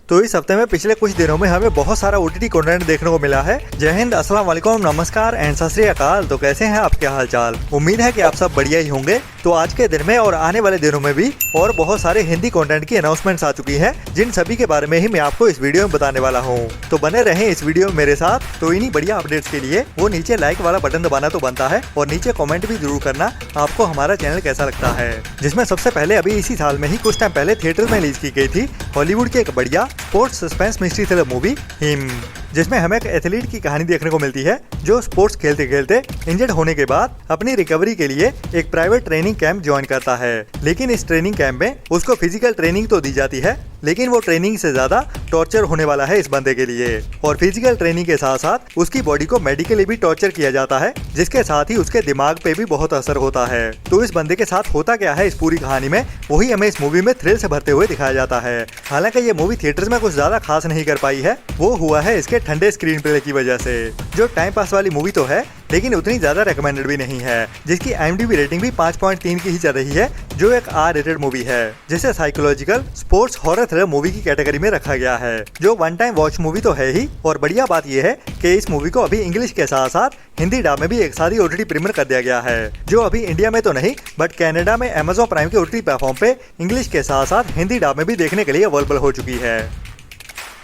तो इस हफ्ते में पिछले कुछ दिनों में हमें बहुत सारा ओटीटी कंटेंट देखने को मिला है। जय हिंद, अस्सलाम वालेकुम, नमस्कार एंड सत श्री अकाल। तो कैसे हैं आपके हाल चाल? उम्मीद है कि आप सब बढ़िया ही होंगे। तो आज के दिन में और आने वाले दिनों में भी और बहुत सारे हिंदी कंटेंट की अनाउंसमेंट्स आ चुकी हैं, जिन सभी के बारे में ही मैं आपको इस वीडियो में बताने वाला हूं। तो बने रहें इस वीडियो में मेरे साथ। तो इन्हीं बढ़िया अपडेट्स के लिए वो नीचे लाइक वाला बटन दबाना तो बनता है और नीचे कमेंट भी जरूर करना आपको हमारा चैनल कैसा लगता है। जिसमें सबसे पहले अभी इसी साल में ही कुछ टाइम पहले थिएटर में रिलीज की गई थी हॉलीवुड की एक बढ़िया sports suspense mystery thriller movie him, जिसमें हमें एक एथलीट की कहानी देखने को मिलती है जो स्पोर्ट्स खेलते खेलते इंजर्ड होने के बाद अपनी रिकवरी के लिए एक प्राइवेट ट्रेनिंग कैंप ज्वाइन करता है। लेकिन इस ट्रेनिंग कैंप में उसको फिजिकल ट्रेनिंग तो दी जाती है, लेकिन वो ट्रेनिंग से ज्यादा टॉर्चर होने वाला है इस बंदे के लिए। और फिजिकल ट्रेनिंग के साथ साथ उसकी बॉडी को मेडिकली भी टॉर्चर किया जाता है, जिसके साथ ही उसके दिमाग पे भी बहुत असर होता है। तो इस बंदे के साथ होता क्या है इस पूरी कहानी में, वही हमें इस मूवी में थ्रिल से भरते हुए दिखाया जाता है। हालांकि ये मूवी थिएटर्स में कुछ ज्यादा खास नहीं कर पाई है, वो हुआ है इसके ठंडे स्क्रीन प्ले की वजह से। जो टाइम पास वाली मूवी तो है, लेकिन उतनी ज्यादा रेकमेंडेड भी नहीं है, जिसकी IMDb रेटिंग भी 5.3 की ही चल रही है, जो एक R रेटेड मूवी है, जिसे psychological sports horror thriller movie की कैटेगरी में रखा गया है, जो वन टाइम वॉच मूवी तो है ही। और बढ़िया बात यह है कि इस मूवी को अभी इंग्लिश के साथ साथ हिंदी डब में भी एक साथ ही OTT प्रीमियर कर दिया गया है, जो अभी इंडिया में तो नहीं बट कनाडा में Amazon प्राइम के OTT प्लेटफॉर्म पे इंग्लिश के साथ साथ हिंदी डब में भी देखने के लिए अवेलेबल हो चुकी है।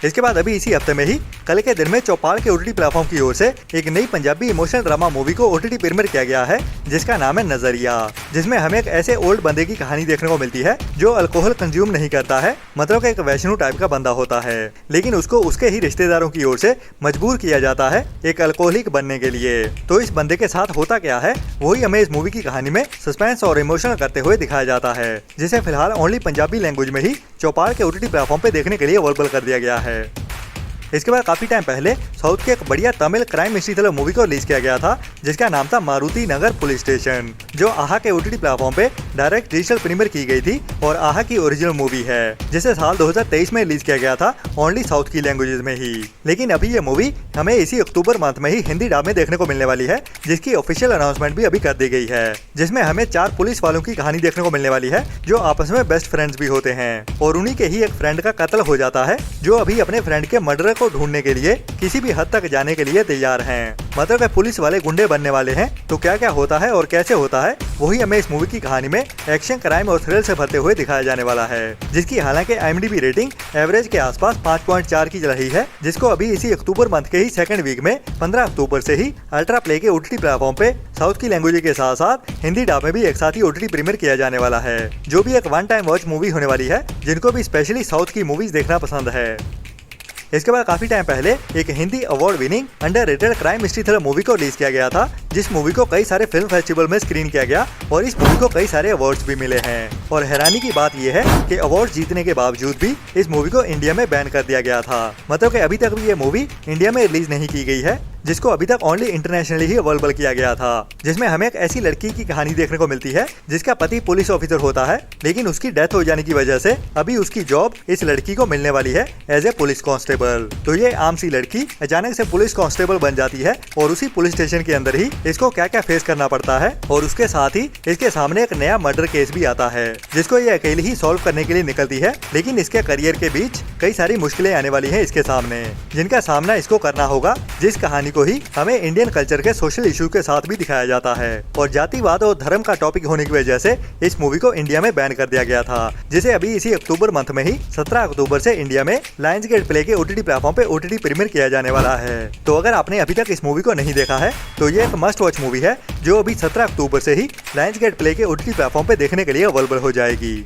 इसके बाद अभी इसी हफ्ते में ही कल के दिन में चौपाल के OTT प्लेटफॉर्म की ओर से एक नई पंजाबी इमोशनल ड्रामा मूवी को OTT प्रीमियर किया गया है, जिसका नाम है नजरिया। जिसमें हमें एक ऐसे ओल्ड बंदे की कहानी देखने को मिलती है जो अल्कोहल कंज्यूम नहीं करता है, मतलब एक वैष्णु टाइप का बंदा होता है, लेकिन उसको उसके ही रिश्तेदारों की ओर से मजबूर किया जाता है एक अल्कोहलिक बनने के लिए। तो इस बंदे के साथ होता क्या है, वही हमें इस मूवी की कहानी में सस्पेंस और इमोशनल करते हुए दिखाया जाता है, जिसे फिलहाल ओनली पंजाबी लैंग्वेज में ही चौपाल के OTT प्लेटफॉर्म पे देखने के लिए अवेलेबल कर दिया गया है। इसके बाद काफी टाइम पहले साउथ की एक बढ़िया Tamil crime mystery thriller movie को रिलीज किया गया था, जिसका नाम था मारुति नगर पुलिस स्टेशन, जो आहा के OTT प्लेटफॉर्म पे डायरेक्ट डिजिटल प्रीमियर की गई थी और आहा की ओरिजिनल मूवी है, जिसे साल 2023 में रिलीज किया गया था ओनली साउथ की लैंग्वेजेस में ही। लेकिन अभी ये मूवी हमें इसी अक्टूबर मंथ में ही हिंदी डब में देखने को मिलने वाली है, जिसकी ऑफिशियल अनाउंसमेंट भी अभी कर दी गई है, जिसमें हमें 4 पुलिस वालों की कहानी देखने को मिलने वाली है, जो आपस में बेस्ट फ्रेंड्स भी होते हैं। और उन्हीं के ही एक फ्रेंड का कत्ल हो जाता है, जो अभी अपने फ्रेंड के मर्डर को ढूंढने के लिए किसी भी हद तक जाने के लिए तैयार हैं। मतलब पुलिस वाले गुंडे बनने वाले हैं। तो क्या क्या होता है और कैसे होता है, वही हमें इस मूवी की कहानी में एक्शन, क्राइम और थ्रिल से भरते हुए दिखाया जाने वाला है, जिसकी हालांकि IMDb रेटिंग एवरेज के आसपास 5.4 की चल रही है, जिसको अभी इसी अक्टूबर मंथ के ही सेकंड वीक में 15 अक्टूबर से ही अल्ट्रा प्ले के OTT प्लेटफॉर्म पे साउथ की लैंग्वेज के साथ साथ हिंदी डब में भी एक साथ ही OTT प्रीमियर किया जाने वाला है, जो भी एक वन टाइम वॉच मूवी होने वाली है, जिनको भी स्पेशली साउथ की मूवीज देखना पसंद है। इसके बाद काफी टाइम पहले एक Hindi award winning underrated crime mystery thriller movie को रिलीज किया गया था, जिस मूवी को कई सारे फिल्म फेस्टिवल में स्क्रीन किया गया और इस मूवी को कई सारे अवार्ड्स भी मिले हैं। और हैरानी की बात यह है कि अवार्ड जीतने के बावजूद भी इस मूवी को इंडिया में बैन कर दिया गया था, मतलब कि अभी तक भी ये मूवी इंडिया में रिलीज नहीं की गई है, जिसको अभी तक ओनली इंटरनेशनली ही अवेलेबल किया गया था। जिसमें हमें एक ऐसी लड़की की कहानी देखने को मिलती है जिसका पति पुलिस ऑफिसर होता है, लेकिन उसकी डेथ हो जाने की वजह से अभी उसकी जॉब इस लड़की को मिलने वाली है एज ए पुलिस कांस्टेबल। तो ये आम सी लड़की अचानक से पुलिस कांस्टेबल बन जाती है और उसी पुलिस स्टेशन के अंदर ही इसको क्या क्या फेस करना पड़ता है, और उसके साथ ही इसके सामने एक नया मर्डर केस भी आता है, जिसको ये अकेली ही सॉल्व करने के लिए निकलती है। लेकिन इसके करियर के बीच कई सारी मुश्किलें आने वाली है इसके सामने, जिनका सामना इसको करना होगा, जिस कहानी को ही हमें इंडियन कल्चर के सोशल इशू के साथ भी दिखाया जाता है। और जातिवाद और धर्म का टॉपिक होने की वजह से इस मूवी को इंडिया में बैन कर दिया गया था, जिसे अभी इसी अक्टूबर मंथ में ही 17 अक्टूबर से इंडिया में लायंस गेट प्ले के OTT प्लेटफॉर्म पे OTT प्रीमियर किया जाने वाला है। तो अगर आपने अभी तक इस मूवी को नहीं देखा है, तो ये एक मस्ट वॉच मूवी है, जो अभी 17 अक्टूबर से ही लायंस गेट प्ले के OTT प्लेटफॉर्म पे देखने के लिए अवेलेबल हो जाएगी।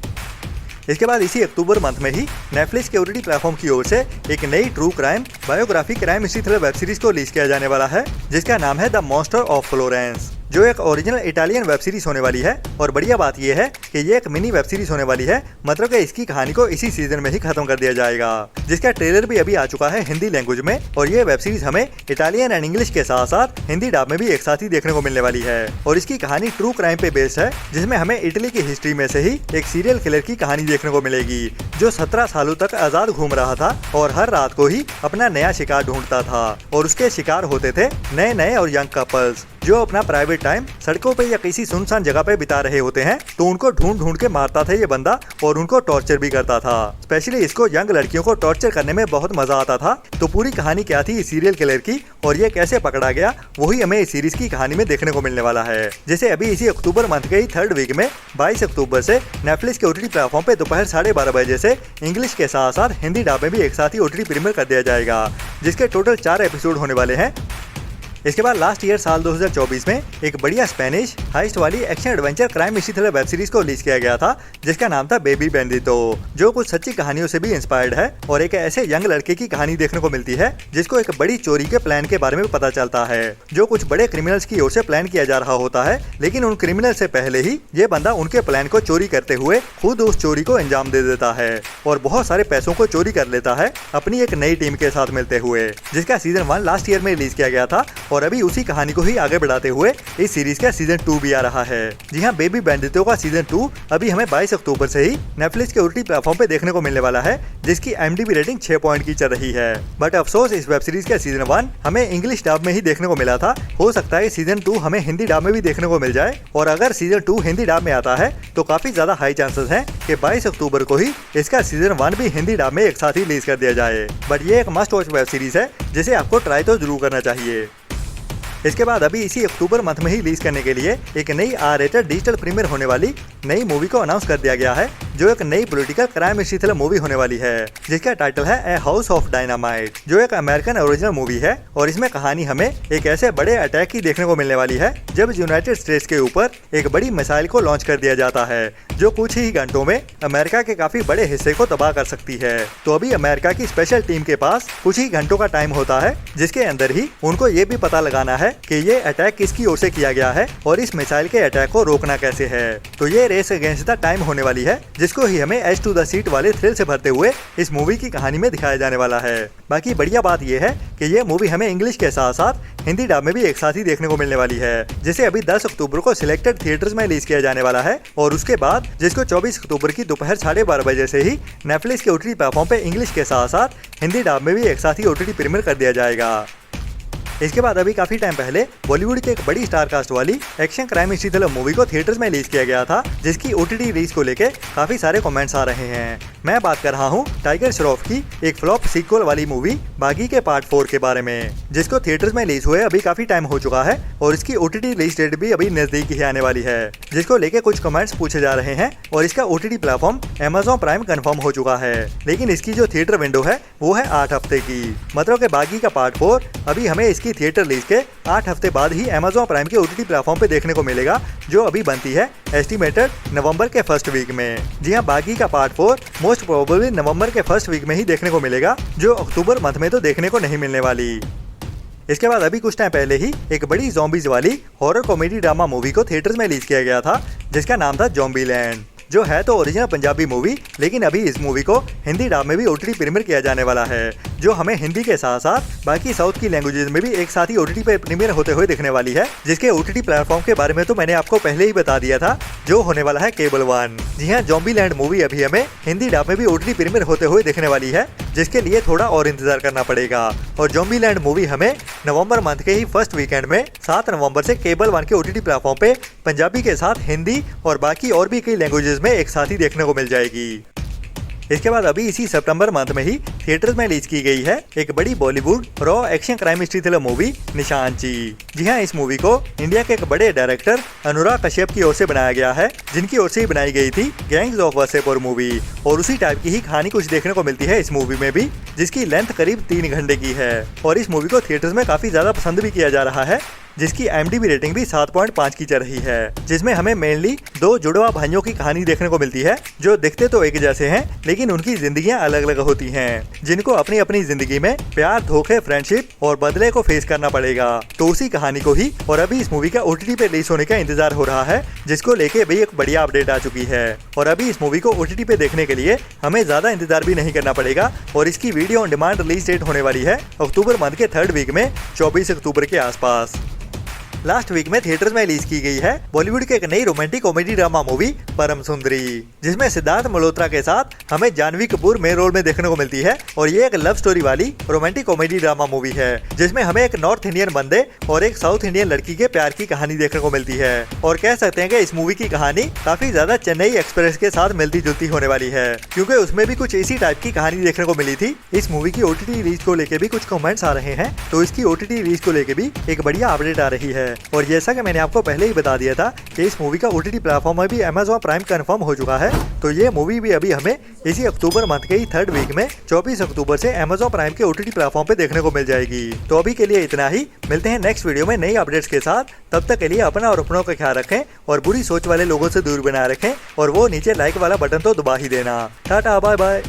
इसके बाद इसी अक्टूबर मंथ में ही नेटफ्लिक्स के OTT प्लेटफॉर्म की ओर से एक नई true crime biography crime mystery thriller web series को रिलीज किया जाने वाला है, जिसका नाम है द मॉन्स्टर ऑफ फ्लोरेंस, जो एक ओरिजिनल इटालियन वेब सीरीज होने वाली है। और बढ़िया बात यह है कि ये एक मिनी वेब सीरीज होने वाली है, मतलब कि इसकी कहानी को इसी सीजन में ही खत्म कर दिया जाएगा, जिसका ट्रेलर भी अभी आ चुका है हिंदी लैंग्वेज में। और ये वेब सीरीज हमें इटालियन एंड इंग्लिश के साथ साथ हिंदी डब में भी एक साथ ही देखने को मिलने वाली है। और इसकी कहानी ट्रू क्राइम पे बेस्ड है, जिसमें हमें इटली की हिस्ट्री में से ही एक सीरियल किलर की कहानी देखने को मिलेगी, जो 17 सालों तक आजाद घूम रहा था और हर रात को ही अपना नया शिकार ढूंढता था। और उसके शिकार होते थे नए नए और यंग कपल्स, जो अपना प्राइवेट टाइम सड़कों पे या किसी सुनसान जगह पे बिता रहे होते हैं। तो उनको ढूंढ ढूंढ के मारता था ये बंदा और उनको टॉर्चर भी करता था। स्पेशली इसको यंग लड़कियों को टॉर्चर करने में बहुत मजा आता था। तो पूरी कहानी क्या थी इस सीरियल किलर की और ये कैसे पकड़ा गया, वही हमें इस सीरीज की कहानी में देखने को मिलने वाला है। जैसे अभी इसी अक्टूबर मंथ के ही 3rd वीक में 22 अक्टूबर से नेटफ्लिक्स के OTT प्लेटफॉर्म पे दोपहर 12:30 बजे से इंग्लिश के साथ साथ हिंदी डब में भी एक साथ ही OTT प्रीमियर कर दिया जाएगा, जिसके टोटल 4 एपिसोड होने वाले हैं। इसके बाद लास्ट ईयर साल 2024 में एक बढ़िया स्पेनिश हाइस्ट वाली action adventure crime mystery thriller web series को रिलीज किया गया था, जिसका नाम था बेबी बैंडितो, जो कुछ सच्ची कहानियों से भी इंस्पायर्ड है और एक ऐसे यंग लड़के की कहानी देखने को मिलती है जिसको एक बड़ी चोरी के प्लान के बारे में पता चलता है, जो कुछ बड़े क्रिमिनल्स की ओर से प्लान किया जा रहा होता है। लेकिन उन क्रिमिनल से पहले ही ये बंदा उनके प्लान को चोरी करते हुए खुद उस चोरी को अंजाम दे देता है और बहुत सारे पैसों को चोरी कर लेता है अपनी एक नई टीम के साथ मिलते हुए, जिसका सीजन 1 लास्ट ईयर में रिलीज किया गया था और अभी उसी कहानी को ही आगे बढ़ाते हुए इस सीरीज का सीजन 2 भी आ रहा है। जी हाँ, बेबी बैंडितो का सीजन 2 अभी हमें 22 अक्टूबर से ही नेटफ्लिक्स के OTT प्लेटफॉर्म पे देखने को मिलने वाला है, जिसकी IMDb रेटिंग 6 पॉइंट की चल रही है। बट अफसोस इस वेब सीरीज का सीजन 1 हमें इंग्लिश डब में ही देखने को मिला था। हो सकता है सीजन 2 हमें हिंदी डब में भी देखने को मिल जाए और अगर सीजन 2 हिंदी डब में आता है तो काफी ज्यादा हाई चांसेस हैं कि 22 अक्टूबर को ही इसका सीजन 1 भी हिंदी डब में एक साथ ही रिलीज कर दिया जाए। बट ये एक मस्ट वॉच वेब सीरीज है जिसे आपको ट्राई तो जरूर करना चाहिए। इसके बाद अभी इसी अक्टूबर मंथ में ही रिलीज करने के लिए एक नई R-rated डिजिटल प्रीमियर होने वाली नई मूवी को अनाउंस कर दिया गया है, जो एक नई political crime mystery thriller movie होने वाली है, जिसका टाइटल है ए हाउस ऑफ डायनामाइट, जो एक अमेरिकन ओरिजिनल मूवी है और इसमें कहानी हमें एक ऐसे बड़े अटैक की देखने को मिलने वाली है जब यूनाइटेड स्टेट्स के ऊपर एक बड़ी मिसाइल को लॉन्च कर दिया जाता है, जो कुछ ही घंटों में अमेरिका के काफी बड़े हिस्से को तबाह कर सकती है। तो अभी अमेरिका की स्पेशल टीम के पास कुछ ही घंटों का टाइम होता है, जिसके अंदर ही उनको ये भी पता लगाना है कि ये अटैक किसकी ओर से किया गया है और इस मिसाइल के अटैक को रोकना कैसे है। तो ये रेस अगेंस्ट द टाइम होने वाली है, जिसको ही हमें एज टू द सीट वाले थ्रिल से भरते हुए इस मूवी की कहानी में दिखाया जाने वाला है। बाकी बढ़िया बात ये है कि ये मूवी हमें इंग्लिश के साथ साथ हिंदी डब में भी एक साथ ही देखने को मिलने वाली है, जिसे अभी 10 अक्टूबर को सिलेक्टेड थिएटर्स में रिलीज किया जाने वाला है और उसके बाद जिसको 24 अक्टूबर की दोपहर 12:30 बजे से ही नेटफ्लिक्स के OTT प्लेटफॉर्म पे इंग्लिश के साथ साथ हिंदी डब में भी एक साथ ही OTT प्रीमियर कर दिया जाएगा। इसके बाद अभी काफी टाइम पहले बॉलीवुड की एक बड़ी स्टार कास्ट वाली action crime mystery thriller movie को थिएटर्स में रिलीज किया गया था, जिसकी OTT रिलीज को लेके काफी सारे कमेंट्स आ रहे हैं। मैं बात कर रहा हूँ टाइगर श्रॉफ की एक फ्लॉप सीक्वल वाली मूवी बागी के पार्ट 4 के बारे में, जिसको थिएटर्स में रिलीज हुए अभी काफी टाइम हो चुका है और इसकी OTT रिलीज डेट भी अभी नजदीक ही आने वाली है, जिसको लेके कुछ कमेंट्स पूछे जा रहे हैं और इसका OTT platform Amazon prime confirm हो चुका है। लेकिन इसकी जो थिएटर विंडो है वो है 8 हफ्ते की, मतलब कि बागी का पार्ट 4 अभी हमें इसकी थिएटर रिलीज के 8 हफ्ते बाद ही Amazon प्राइम के OTT प्लेटफॉर्म पे देखने को मिलेगा, जो अभी बनती है एस्टिमेटेड नवंबर के फर्स्ट वीक में। जी हाँ, बागी का पार्ट 4 मोस्ट प्रोबेबली नवंबर के फर्स्ट वीक में ही देखने को मिलेगा, जो अक्टूबर मंथ में तो देखने को नहीं मिलने वाली। इसके बाद अभी कुछ टाइम पहले ही एक बड़ी ज़ॉम्बीज वाली हॉरर कॉमेडी ड्रामा मूवी को थिएटर्स में रिलीज किया गया था, जिसका नाम था ज़ॉम्बीलैंड, जो है तो ओरिजिनल पंजाबी मूवी, लेकिन अभी इस मूवी को हिंदी डब में भी OTT प्रीमियर किया जाने वाला है, जो हमें हिंदी के साथ साथ बाकी साउथ की लैंग्वेजेस में भी एक साथ ही OTT पे प्रीमियर होते हुए दिखने वाली है, जिसके OTT प्लेटफॉर्म के बारे में तो मैंने आपको पहले ही बता दिया था, जो होने वाला है केबल वन। जी हाँ, ज़ॉम्बीलैंड मूवी अभी हमें हिंदी डब में भी OTT प्रीमियर होते हुए दिखने वाली है, जिसके लिए थोड़ा और इंतजार करना पड़ेगा। और ज़ॉम्बीलैंड मूवी हमें नवंबर मंथ के ही फर्स्ट वीकेंड में 7 नवंबर से केबल वन के OTT प्लेटफॉर्म पे पंजाबी के साथ हिंदी और बाकी और भी कई लैंग्वेजेस में एक साथ ही देखने को मिल जाएगी। इसके बाद अभी इसी सितंबर मंथ में ही थिएटर्स में रिलीज की गई है एक बड़ी Bollywood raw action crime mystery thriller movie Nishaanchi. जी हाँ, इस मूवी को इंडिया के एक बड़े डायरेक्टर अनुराग कश्यप की ओर से बनाया गया है, जिनकी ओर से ही बनाई गई थी गैंग्स ऑफ वासेपुर मूवी, और उसी टाइप की ही कहानी कुछ देखने को मिलती है इस मूवी में भी, जिसकी लेंथ करीब 3 घंटे की है और इस मूवी को थिएटर्स में काफी ज्यादा पसंद भी किया जा रहा है, जिसकी IMDb रेटिंग भी 7.5 की चल रही है, जिसमें हमें मेनली 2 जुड़वा भाइयों की कहानी देखने को मिलती है, जो दिखते तो एक जैसे हैं लेकिन उनकी जिंदगियां अलग अलग होती हैं, जिनको अपनी अपनी जिंदगी में प्यार, धोखे, फ्रेंडशिप और बदले को फेस करना पड़ेगा। तो उसी कहानी को ही और अभी इस मूवी का OTT पे रिलीज होने का इंतजार हो रहा है, जिसको लेके भी एक बढ़िया अपडेट आ चुकी है और अभी इस मूवी को OTT पे देखने के लिए हमें ज्यादा इंतजार भी नहीं करना पड़ेगा और इसकी video on demand release date होने वाली है अक्टूबर मंथ के 3rd वीक में 24 अक्टूबर के आसपास। लास्ट वीक में थिएटर्स में रिलीज की गई है बॉलीवुड की एक नई रोमांटिक कॉमेडी ड्रामा मूवी परम सुंदरी, जिसमें सिद्धार्थ मल्होत्रा के साथ हमें जानवी कपूर मेन रोल में देखने को मिलती है। और ये एक लव स्टोरी वाली रोमांटिक कॉमेडी ड्रामा मूवी है, जिसमें हमें एक नॉर्थ इंडियन बंदे और एक साउथ इंडियन लड़की के प्यार की कहानी देखने को मिलती है। और कह सकते हैं कि इस मूवी की कहानी काफी ज्यादा चेन्नई एक्सप्रेस के साथ मिलती जुलती होने वाली है, क्योंकि उसमें भी कुछ इसी टाइप की कहानी देखने को मिली थी। इस मूवी की OTT रिलीज को लेके भी कुछ कमेंट्स आ रहे हैं, तो इसकी OTT रिलीज को लेके भी एक बढ़िया अपडेट आ रही है। और जैसा कि मैंने आपको पहले ही बता दिया था कि इस मूवी का OTT प्लेटफॉर्म में भी Amazon प्राइम कंफर्म हो चुका है, तो ये मूवी भी अभी हमें इसी अक्टूबर मंथ के ही 3rd वीक में 24 अक्टूबर से Amazon प्राइम के OTT प्लेटफॉर्म पे देखने को मिल जाएगी। तो अभी के लिए इतना ही, मिलते हैं नेक्स्ट वीडियो में नई अपडेट्स के साथ। तब तक के लिए अपना और अपनों का ख्याल रखें और बुरी सोच वाले लोगों से दूर बनाए रखें, और वो नीचे लाइक वाला बटन तो दबा ही देना। Tata bye bye.